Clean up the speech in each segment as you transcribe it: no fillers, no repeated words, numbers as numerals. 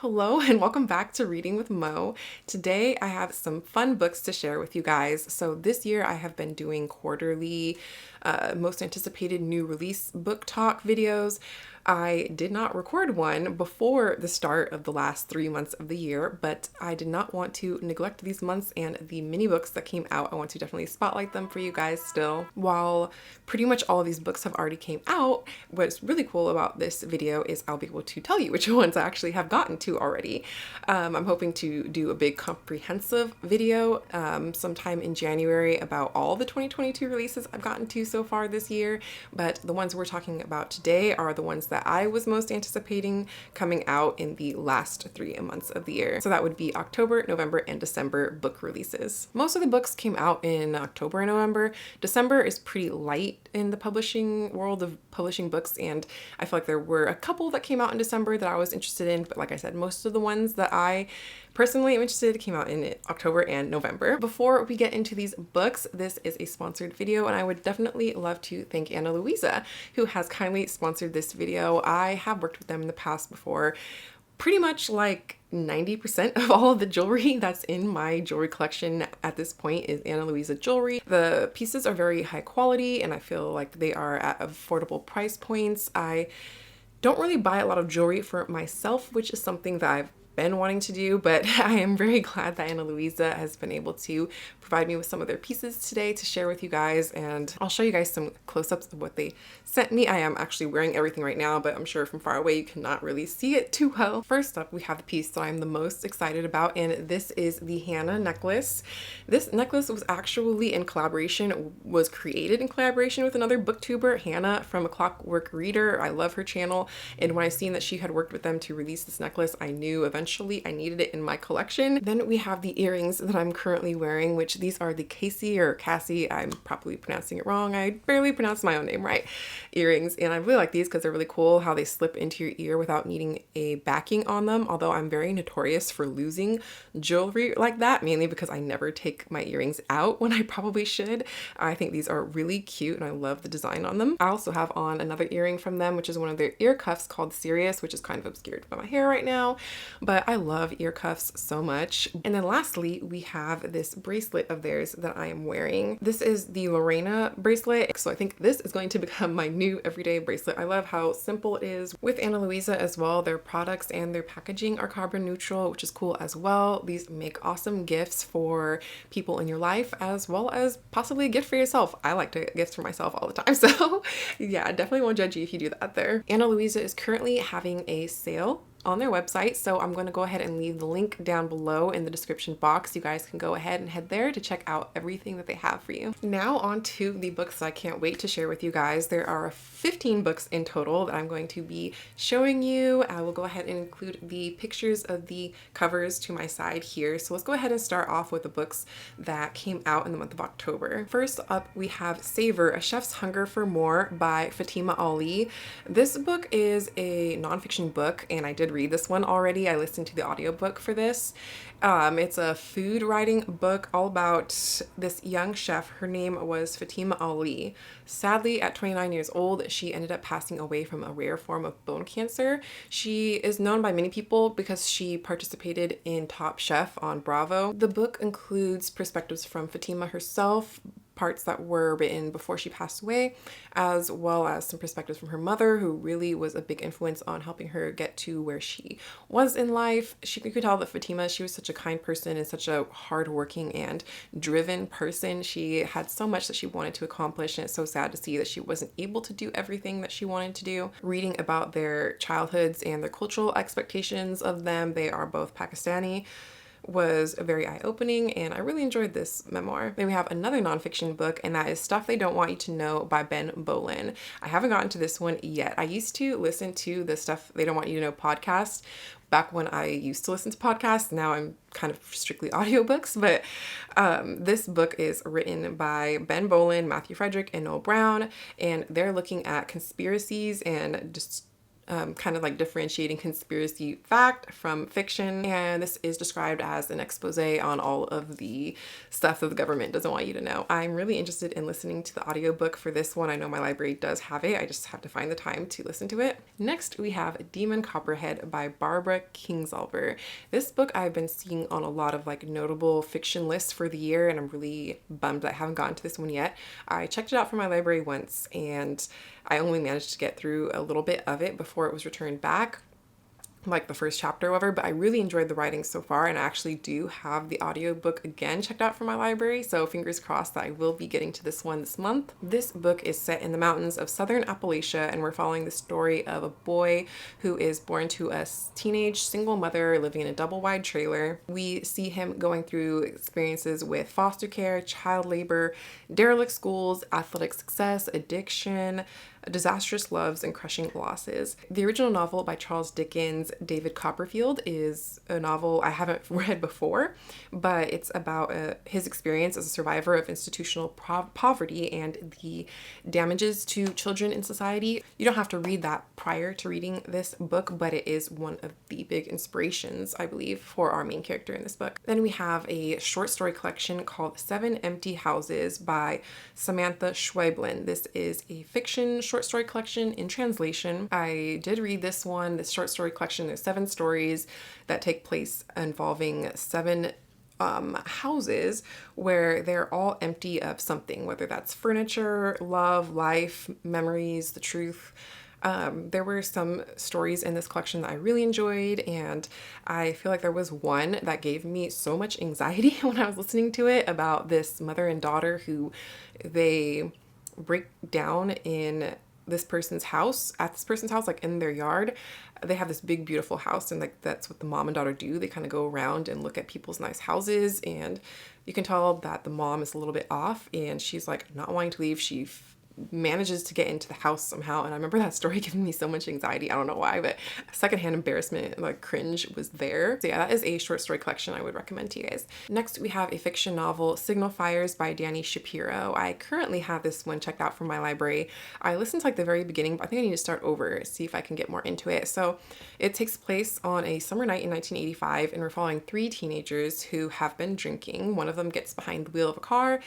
Hello and welcome back to Reading with Mo. Today I have some fun books to share with you guys. So this year I have been doing quarterly most anticipated new release book talk videos. I did not record one before the start of the last 3 months of the year, but I did not want to neglect these months and the mini books that came out. I want to definitely spotlight them for you guys still. While pretty much all of these books have already came out, what's really cool about this video is I'll be able to tell you which ones I actually have gotten to already. I'm hoping to do a big comprehensive video sometime in January about all the 2022 releases I've gotten to so far this year, but the ones we're talking about today are the ones that I was most anticipating coming out in the last 3 months of the year. So that would be October, November, and December book releases. Most of the books came out in October and November. December is pretty light in the publishing world of publishing books, and I feel like there were a couple that came out in December that I was interested in, but like I said, most of the ones that I personally am interested came out in October and November. Before we get into these books, this is a sponsored video, and I would definitely love to thank Ana Luisa, who has kindly sponsored this video. I have worked with them in the past before. Pretty much like 90% of all of the jewelry that's in my jewelry collection at this point is Ana Luisa jewelry. The pieces are very high quality and I feel like they are at affordable price points. I don't really buy a lot of jewelry for myself, which is something that I've been wanting to do, but I am very glad that Ana Luisa has been able to provide me with some of their pieces today to share with you guys, and I'll show you guys some close-ups of what they sent me. I am actually wearing everything right now, but I'm sure from far away you cannot really see it too well. First up, we have the piece that I'm the most excited about, and this is the Hannah necklace. This necklace was actually was created in collaboration with another booktuber, Hannah from A Clockwork Reader. I love her channel, and when I seen that she had worked with them to release this necklace, I knew eventually I needed it in my collection. Then we have the earrings that I'm currently wearing, which these are the Cassie, I'm probably pronouncing it wrong. I barely pronounce my own name right. Earrings, and I really like these because they're really cool how they slip into your ear without needing a backing on them, although I'm very notorious for losing jewelry like that, mainly because I never take my earrings out when I probably should. I think these are really cute and I love the design on them. I also have on another earring from them, which is one of their ear cuffs called Sirius, which is kind of obscured by my hair right now, but I love ear cuffs so much. And then lastly, we have this bracelet of theirs that I am wearing. This is the Lorena bracelet, so I think this is going to become my new everyday bracelet. I love how simple it is. With Ana Luisa as well, their products and their packaging are carbon neutral, which is cool as well. These make awesome gifts for people in your life, as well as possibly a gift for yourself. I like to gift for myself all the time, so yeah, I definitely won't judge you if you do that there. Ana Luisa is currently having a sale on their website, so I'm going to go ahead and leave the link down below in the description box. You guys can go ahead and head there to check out everything that they have for you. Now on to the books I can't wait to share with you guys. There are 15 books in total that I'm going to be showing you. I will go ahead and include the pictures of the covers to my side here. So let's go ahead and start off with the books that came out in the month of October. First up, we have Savor, A Chef's Hunger for More by Fatima Ali. This book is a nonfiction book, and I did read this one already. I listened to the audiobook for this. It's a food writing book all about this young chef. Her name was Fatima Ali. Sadly, at 29 years old, she ended up passing away from a rare form of bone cancer. She is known by many people because she participated in Top Chef on Bravo. The book includes perspectives from Fatima herself, parts that were written before she passed away, as well as some perspectives from her mother, who really was a big influence on helping her get to where she was in life. You could tell that Fatima, she was such a kind person and such a hardworking and driven person. She had so much that she wanted to accomplish, and it's so sad to see that she wasn't able to do everything that she wanted to do. Reading about their childhoods and their cultural expectations of them, they are both Pakistani, was very eye-opening, and I really enjoyed this memoir. Then we have another nonfiction book, and that is Stuff They Don't Want You to Know by Ben Bolin. I haven't gotten to this one yet. I used to listen to the Stuff They Don't Want You to Know podcast back when I used to listen to podcasts. Now I'm kind of strictly audiobooks, but this book is written by Ben Bolin, Matthew Frederick, and Noel Brown, and they're looking at conspiracies and just kind of like differentiating conspiracy fact from fiction. And this is described as an expose on all of the stuff that the government doesn't want you to know. I'm really interested in listening to the audiobook for this one. I know my library does have it. I just have to find the time to listen to it. Next, we have Demon Copperhead by Barbara Kingsolver. This book I've been seeing on a lot of like notable fiction lists for the year, and I'm really bummed that I haven't gotten to this one yet. I checked it out from my library once, and I only managed to get through a little bit of it before it was returned back, like the first chapter or whatever, but I really enjoyed the writing so far, and I actually do have the audiobook again checked out from my library, so fingers crossed that I will be getting to this one this month. This book is set in the mountains of southern Appalachia, and we're following the story of a boy who is born to a teenage single mother living in a double-wide trailer. We see him going through experiences with foster care, child labor, derelict schools, athletic success, addiction, disastrous loves, and crushing losses. The original novel by Charles Dickens' David Copperfield is a novel I haven't read before, but it's about his experience as a survivor of institutional poverty and the damages to children in society. You don't have to read that prior to reading this book, but it is one of the big inspirations, I believe, for our main character in this book. Then we have a short story collection called 7 Empty Houses by Samantha Schweblin. This is a fiction short story collection in translation. I did read this one, this short story collection. There's 7 stories that take place involving 7 houses where they're all empty of something, whether that's furniture, love, life, memories, the truth. There were some stories in this collection that I really enjoyed, and I feel like there was one that gave me so much anxiety when I was listening to it, about this mother and daughter who they break down in this person's house, like in their yard. They have this big, beautiful house, and like that's what the mom and daughter do. They kind of go around and look at people's nice houses, and you can tell that the mom is a little bit off, and she's like not wanting to leave. She manages to get into the house somehow, and I remember that story giving me so much anxiety. I don't know why, but secondhand embarrassment, like cringe, was there. So yeah, that is a short story collection I would recommend to you guys. Next, we have a fiction novel, Signal Fires by Dani Shapiro. I currently have this one checked out from my library. I listened to like the very beginning, but I think I need to start over, see if I can get more into it. So it takes place on a summer night in 1985, and we're following 3 teenagers who have been drinking. One of them gets behind the wheel of a car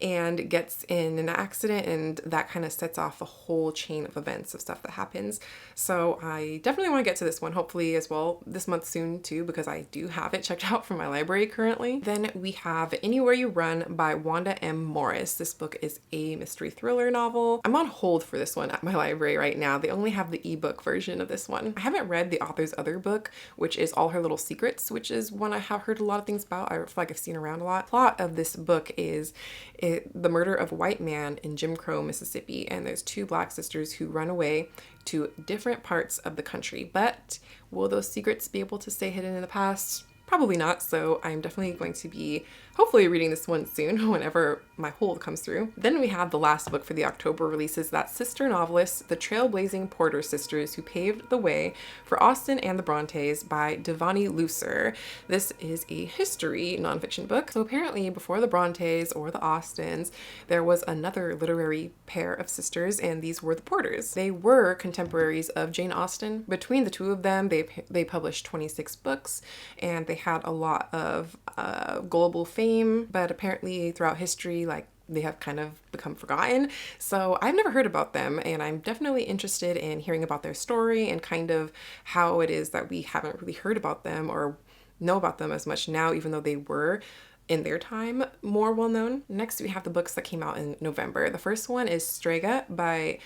and gets in an accident, and that kind of sets off a whole chain of events of stuff that happens. So I definitely want to get to this one, hopefully as well this month soon too, because I do have it checked out from my library currently. Then we have Anywhere You Run by Wanda M. Morris. This book is a mystery thriller novel. I'm on hold for this one at my library right now. They only have the ebook version of this one. I haven't read the author's other book, which is All Her Little Secrets, which is one I have heard a lot of things about. I feel like I've seen around a lot. The plot of this book is the murder of a white man in Jim Crow, Mississippi, and there's 2 Black sisters who run away to different parts of the country. But will those secrets be able to stay hidden in the past? Probably not, so I'm definitely going to be hopefully reading this one soon whenever my hold comes through. Then we have the last book for the October releases, that sister novelist, the trailblazing Porter sisters who paved the way for Austen and the Brontes by Devani Lucer. This is a history nonfiction book. So apparently before the Brontes or the Austens, there was another literary pair of sisters, and these were the Porters. They were contemporaries of Jane Austen. Between the 2 of them, they published 26 books, and they had a lot of global fame, but apparently throughout history, like, they have kind of become forgotten. So I've never heard about them, and I'm definitely interested in hearing about their story and kind of how it is that we haven't really heard about them or know about them as much now, even though they were in their time more well known. Next, we have the books that came out in November. The first one is Strega by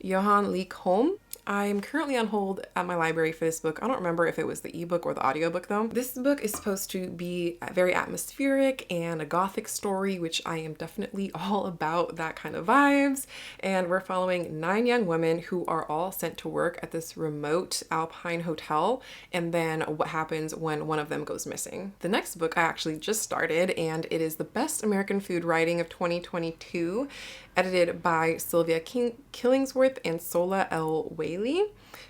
Johan Leek Holm. I'm currently on hold at my library for this book. I don't remember if it was the ebook or the audiobook though. This book is supposed to be very atmospheric and a gothic story, which I am definitely all about that kind of vibes. And we're following 9 young women who are all sent to work at this remote alpine hotel, and then what happens when one of them goes missing. The next book I actually just started, and it is the best American food writing of 2022. edited by Sylvia Killingsworth and Sola L. Whaley.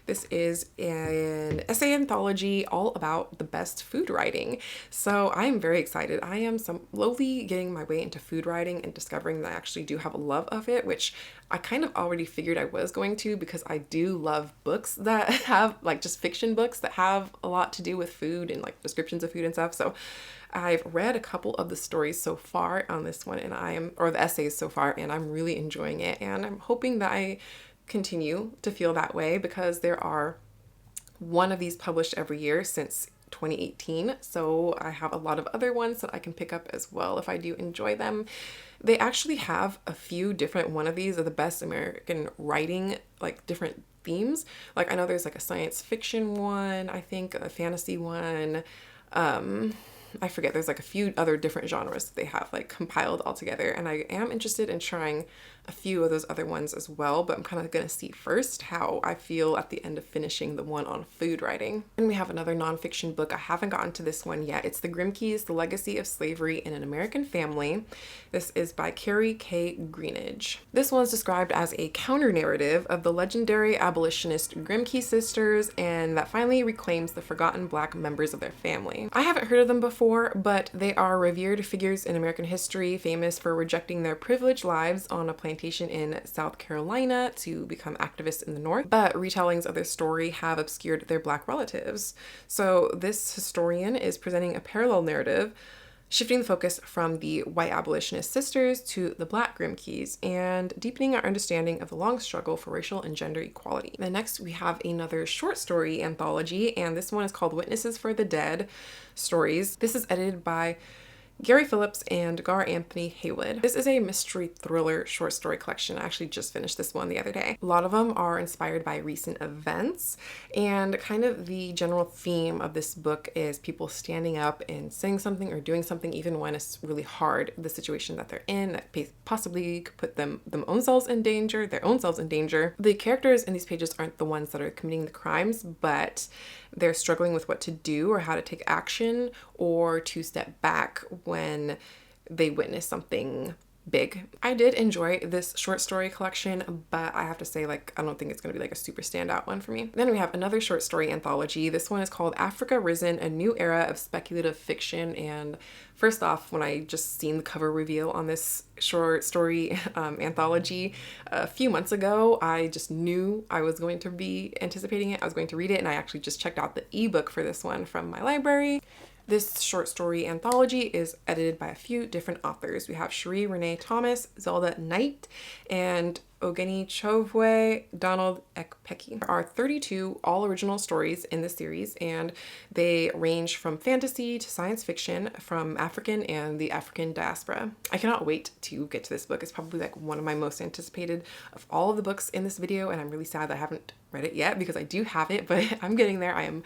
This is an essay anthology all about the best food writing. So I am very excited. I am slowly getting my way into food writing and discovering that I actually do have a love of it, which I kind of already figured I was going to, because I do love books that have, like, just fiction books that have a lot to do with food and like descriptions of food and stuff. So I've read a couple of the stories so far on this one, and or the essays so far, and I'm really enjoying it. And I'm hoping that I continue to feel that way, because there are one of these published every year since 2018. So I have a lot of other ones that I can pick up as well if I do enjoy them. They actually have a few different one of these are the best American writing, like different themes. Like I know there's like a science fiction one, I think a fantasy one. I forget, there's like a few other different genres that they have like compiled all together, and I am interested in trying a few of those other ones as well, but I'm kind of going to see first how I feel at the end of finishing the one on food writing. And we have another nonfiction book. I haven't gotten to this one yet. It's The Grimke's The Legacy of Slavery in an American Family. This is by Carrie K. Greenidge. This one's described as a counter-narrative of the legendary abolitionist Grimke sisters, and that finally reclaims the forgotten Black members of their family. I haven't heard of them before, but they are revered figures in American history, famous for rejecting their privileged lives on a plantation in South Carolina to become activists in the North, but retellings of their story have obscured their Black relatives. So this historian is presenting a parallel narrative, shifting the focus from the white abolitionist sisters to the Black Grimkes and deepening our understanding of the long struggle for racial and gender equality. Then next we have another short story anthology, and this one is called Witnesses for the Dead Stories. This is edited by Gary Phillips and Gar Anthony Haywood. This is a mystery thriller short story collection. I actually just finished this one the other day. A lot of them are inspired by recent events, and kind of the general theme of this book is people standing up and saying something or doing something even when it's really hard, the situation that they're in that possibly could put their own selves in danger. The characters in these pages aren't the ones that are committing the crimes, but they're struggling with what to do or how to take action or to step back when they witness something big. I did enjoy this short story collection, but I have to say, like, I don't think it's going to be like a super standout one for me. Then we have another short story anthology. This one is called Africa Risen, a New Era of Speculative Fiction. And first off, when I just seen the cover reveal on this short story anthology a few months ago, I just knew I was going to be anticipating it. I was going to read it, and I actually just checked out the ebook for this one from my library. This short story anthology is edited by a few different authors. We have Cherie Renee Thomas, Zelda Knight, and Ogeni Chovwe Donald Ekpeki. There are 32 all original stories in this series, and they range from fantasy to science fiction from African and the African diaspora. I cannot wait to get to this book. It's probably like one of my most anticipated of all of the books in this video, and I'm really sad that I haven't read it yet because I do have it, but I'm getting there. I am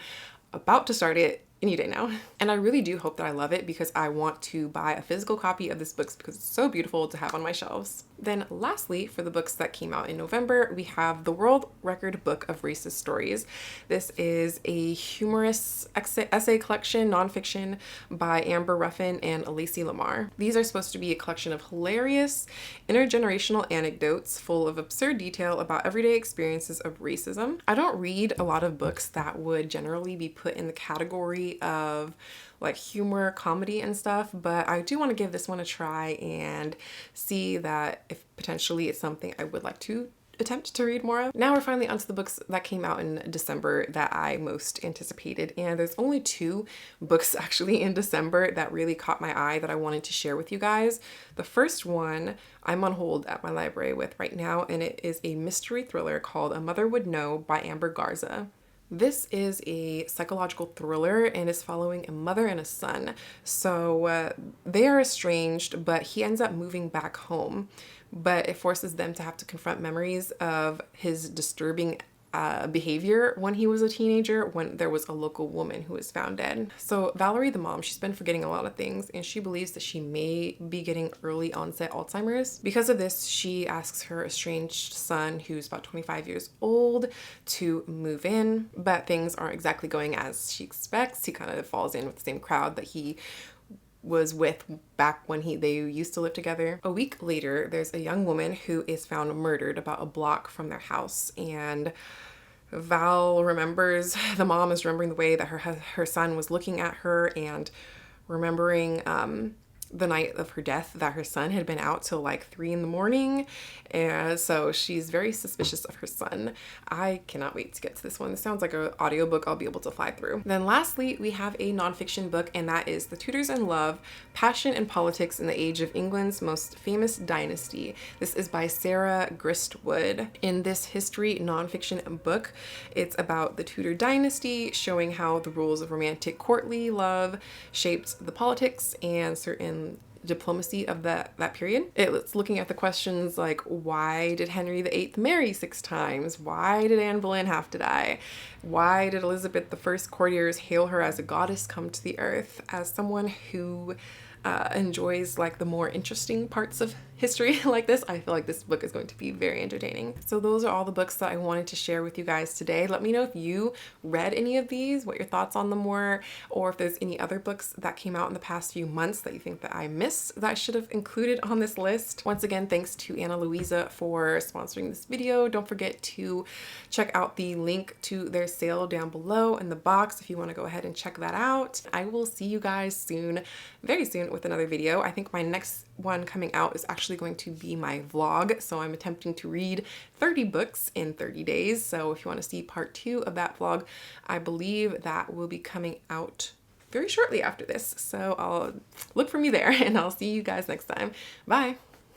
about to start it any day now. And I really do hope that I love it, because I want to buy a physical copy of this book because it's so beautiful to have on my shelves. Then lastly, for the books that came out in November, we have The World Record Book of Racist Stories. This is a humorous essay collection, nonfiction, by Amber Ruffin and Lacey Lamar. These are supposed to be a collection of hilarious intergenerational anecdotes full of absurd detail about everyday experiences of racism. I don't read a lot of books that would generally be put in the category of like humor, comedy and stuff, but I do want to give this one a try and see that if potentially it's something I would like to attempt to read more of. Now we're finally onto the books that came out in December that I most anticipated, and there's only 2 books actually in December that really caught my eye that I wanted to share with you guys. The first one I'm on hold at my library with right now, and it is a mystery thriller called A Mother Would Know by Amber Garza. This is a psychological thriller and is following a mother and a son. So they are estranged, but he ends up moving back home. But it forces them to have to confront memories of his disturbing behavior when he was a teenager, when there was a local woman who was found dead. So Valerie, the mom, she's been forgetting a lot of things, and she believes that she may be getting early onset Alzheimer's. Because of this, she asks her estranged son, who's about 25 years old, to move in, but things aren't exactly going as she expects. He kind of falls in with the same crowd that he was with back when they used to live together. A week later, there's a young woman who is found murdered about a block from their house, and Val remembers, the mom is remembering the way that her son was looking at her, and remembering the night of her death that her son had been out till like 3 in the morning. And so she's very suspicious of her son. I cannot wait to get to this one. This sounds like an audiobook I'll be able to fly through. Then lastly, we have a nonfiction book, and that is The Tudors in Love, Passion and Politics in the Age of England's Most Famous Dynasty. This is by Sarah Gristwood. In this history nonfiction book, it's about the Tudor dynasty, showing how the rules of romantic courtly love shaped the politics and certain diplomacy of that period. It's looking at the questions like, why did Henry VIII marry 6 times? Why did Anne Boleyn have to die? Why did Elizabeth I's courtiers hail her as a goddess come to the earth? As someone who enjoys like the more interesting parts of history like this, I feel like this book is going to be very entertaining. So those are all the books that I wanted to share with you guys today. Let me know if you read any of these, what your thoughts on them were, or if there's any other books that came out in the past few months that you think that I missed that I should have included on this list. Once again, thanks to Ana Luisa for sponsoring this video. Don't forget to check out the link to their sale down below in the box if you want to go ahead and check that out. I will see you guys soon, very soon, with another video. I think my next one coming out is actually going to be my vlog. So I'm attempting to read 30 books in 30 days. So if you want to see part 2 of that vlog, I believe that will be coming out very shortly after this. So I'll look for me there, and I'll see you guys next time. Bye.